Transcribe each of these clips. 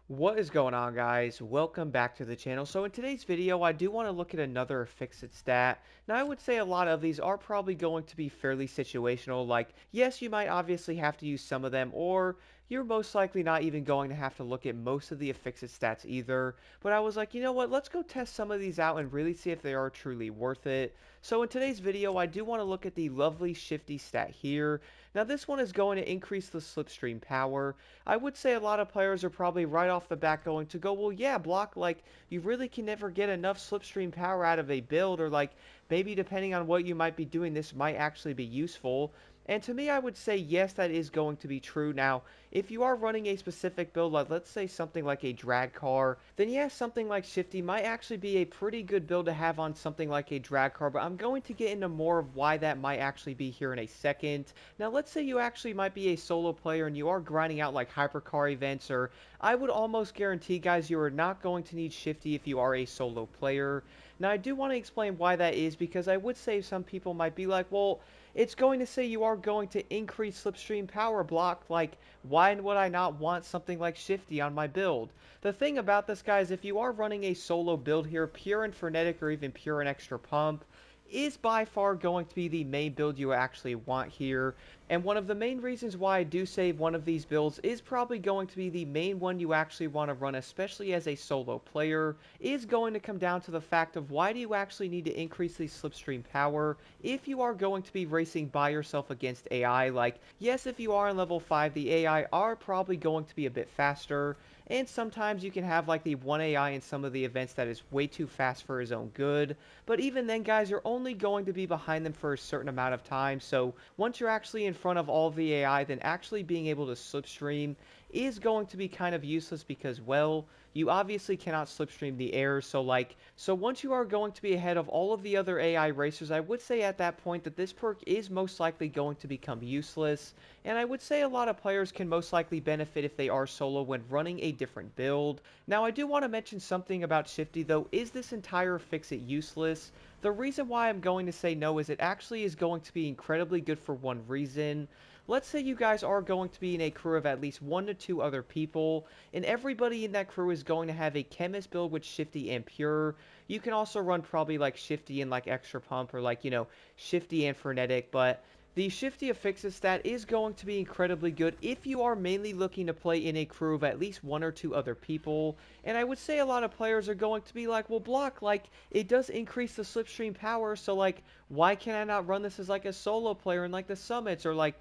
What is going on, guys? Welcome back to the channel. So in today's video, I do want to look at another Affix Stat. Now, I would say a lot of these are probably going to be fairly situational. Like, yes, you might obviously have to use some of them, or you're most likely not even going to have to look at most of the Affix Stats either. But I was like, you know what? Let's go test some of these out and really see if they are truly worth it. So in today's video, I do want to look at the lovely Shifty Stat here. Now, this one is going to increase the slipstream power. I would say a lot of players are probably right off the bat going to go, well, yeah, block, like, you really can never get enough slipstream power out of a build, or like, maybe depending on what you might be doing, this might actually be useful. And to me, I would say, yes, that is going to be true. Now, if you are running a specific build, like let's say something like a drag car, then yes, something like Shifty might actually be a pretty good build to have on something like a drag car, but I'm going to get into more of why that might actually be here in a second. Now, let's say you actually might be a solo player and you are grinding out like hypercar events, or I would almost guarantee, guys, you are not going to need Shifty if you are a solo player. Now, I do want to explain why that is, because I would say some people might be like, well, it's going to say you are going to increase slipstream power block, like, why would I not want something like Shifty on my build? The thing about this, guys, if you are running a solo build here, pure and frenetic or even pure and extra pump, is by far going to be the main build you actually want here. And one of the main reasons why I do say one of these builds is probably going to be the main one you actually want to run, especially as a solo player, is going to come down to the fact of why do you actually need to increase the slipstream power if you are going to be racing by yourself against AI. Like, yes, if you are in level 5, the AI are probably going to be a bit faster, and sometimes you can have like the one AI in some of the events that is way too fast for his own good. But even then, guys, you're only going to be behind them for a certain amount of time. So once you're actually in front of all of the AI, then actually being able to slipstream is going to be kind of useless because, well, you obviously cannot slipstream the air. So once you are going to be ahead of all of the other AI racers, I would say at that point that this perk is most likely going to become useless. And I would say a lot of players can most likely benefit if they are solo when running a different build. Now, I do want to mention something about Shifty though. Is this entire fix-it useless? The reason why I'm going to say no is it actually is going to be incredibly good for one reason. Let's say you guys are going to be in a crew of at least 1 to 2 other people, and everybody in that crew is going to have a chemist build with Shifty and Pure. You can also run probably like Shifty and like Extra Pump, or like, Shifty and Frenetic, but the Shifty Affix Stat is going to be incredibly good if you are mainly looking to play in a crew of at least 1 or 2 other people. And I would say a lot of players are going to be like, well, block, like, it does increase the slipstream power, so, like, why can I not run this as, like, a solo player in, like, the summits, or, like,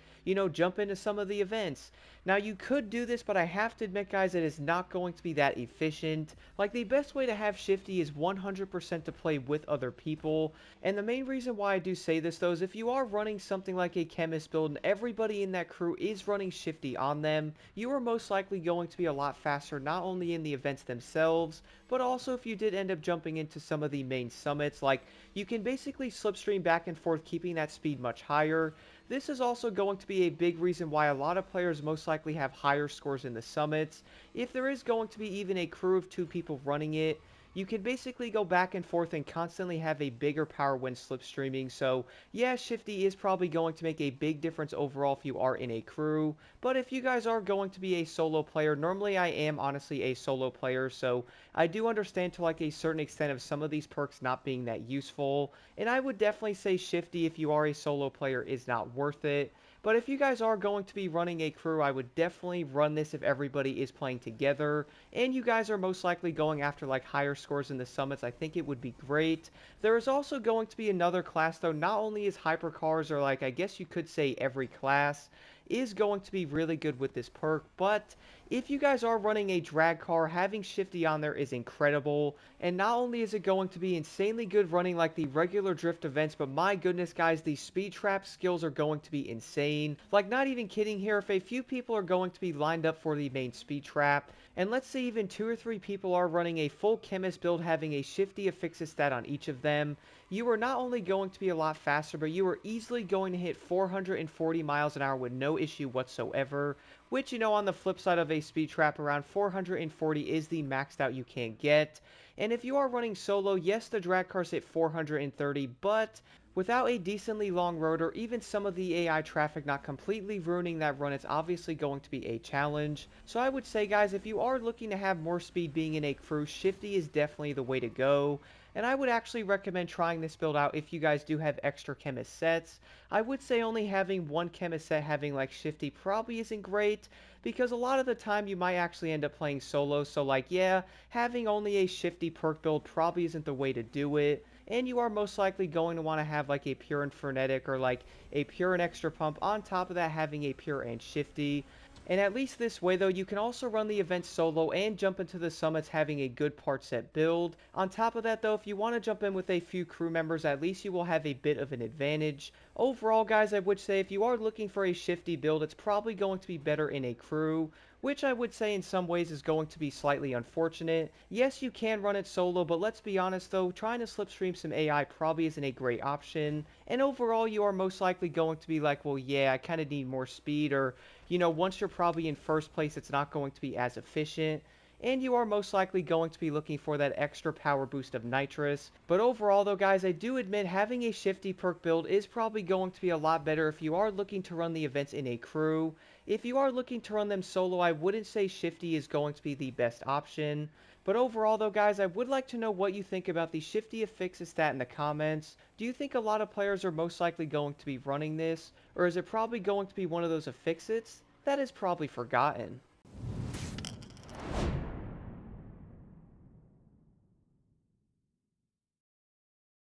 jump into some of the events? Now, you could do this, but I have to admit, guys, it is not going to be that efficient. Like, the best way to have Shifty is 100% to play with other people. And the main reason why I do say this, though, is if you are running something like a chemist build and everybody in that crew is running Shifty on them, you are most likely going to be a lot faster, not only in the events themselves, but also if you did end up jumping into some of the main summits. Like, you can basically slipstream back and forth, keeping that speed much higher. This is also going to be a big reason why a lot of players most likely have higher scores in the summits. If there is going to be even a crew of 2 people running it, you can basically go back and forth and constantly have a bigger power when slipstreaming. So yeah, Shifty is probably going to make a big difference overall if you are in a crew. But if you guys are going to be a solo player, normally I am honestly a solo player, so I do understand to like a certain extent of some of these perks not being that useful. And I would definitely say Shifty, if you are a solo player, is not worth it. But if you guys are going to be running a crew, I would definitely run this if everybody is playing together, and you guys are most likely going after like higher scores in the summits. I think it would be great. There is also going to be another class though. Not only is hypercars, or like I guess you could say every class, is going to be really good with this perk, but if you guys are running a drag car, having Shifty on there is incredible. And not only is it going to be insanely good running like the regular drift events, but my goodness, guys, the speed trap skills are going to be insane. Like, not even kidding here, if a few people are going to be lined up for the main speed trap, and let's say even 2 or 3 people are running a full chemist build having a Shifty Affix Stat on each of them, you are not only going to be a lot faster, but you are easily going to hit 440 miles an hour with no issue whatsoever, which, on the flip side of a speed trap, around 440 is the maxed out you can get. And if you are running solo, yes, the drag cars hit 430, but Without a decently long road or even some of the AI traffic not completely ruining that run, it's obviously going to be a challenge. So I would say, guys, if you are looking to have more speed being in a crew, Shifty is definitely the way to go. And I would actually recommend trying this build out if you guys do have extra chemist sets. I would say only having one chemist set having like Shifty probably isn't great, because a lot of the time you might actually end up playing solo. So like, yeah, having only a Shifty perk build probably isn't the way to do it. And you are most likely going to want to have like a pure and frenetic or like a pure and extra pump, on top of that having a pure and shifty. And at least this way though, you can also run the event solo and jump into the summits having a good part set build. On top of that though, if you want to jump in with a few crew members, at least you will have a bit of an advantage. Overall, guys, I would say if you are looking for a shifty build, it's probably going to be better in a crew, which I would say in some ways is going to be slightly unfortunate. Yes, you can run it solo, but let's be honest though, trying to slipstream some AI probably isn't a great option. And overall, you are most likely going to be like, well, yeah, I kind of need more speed, or, once you're probably in first place, it's not going to be as efficient. And you are most likely going to be looking for that extra power boost of nitrous. But overall though, guys, I do admit having a shifty perk build is probably going to be a lot better if you are looking to run the events in a crew. If you are looking to run them solo, I wouldn't say shifty is going to be the best option. But overall though, guys, I would like to know what you think about the Shifty Affix Stat in the comments. Do you think a lot of players are most likely going to be running this, or is it probably going to be one of those affixits that is probably forgotten?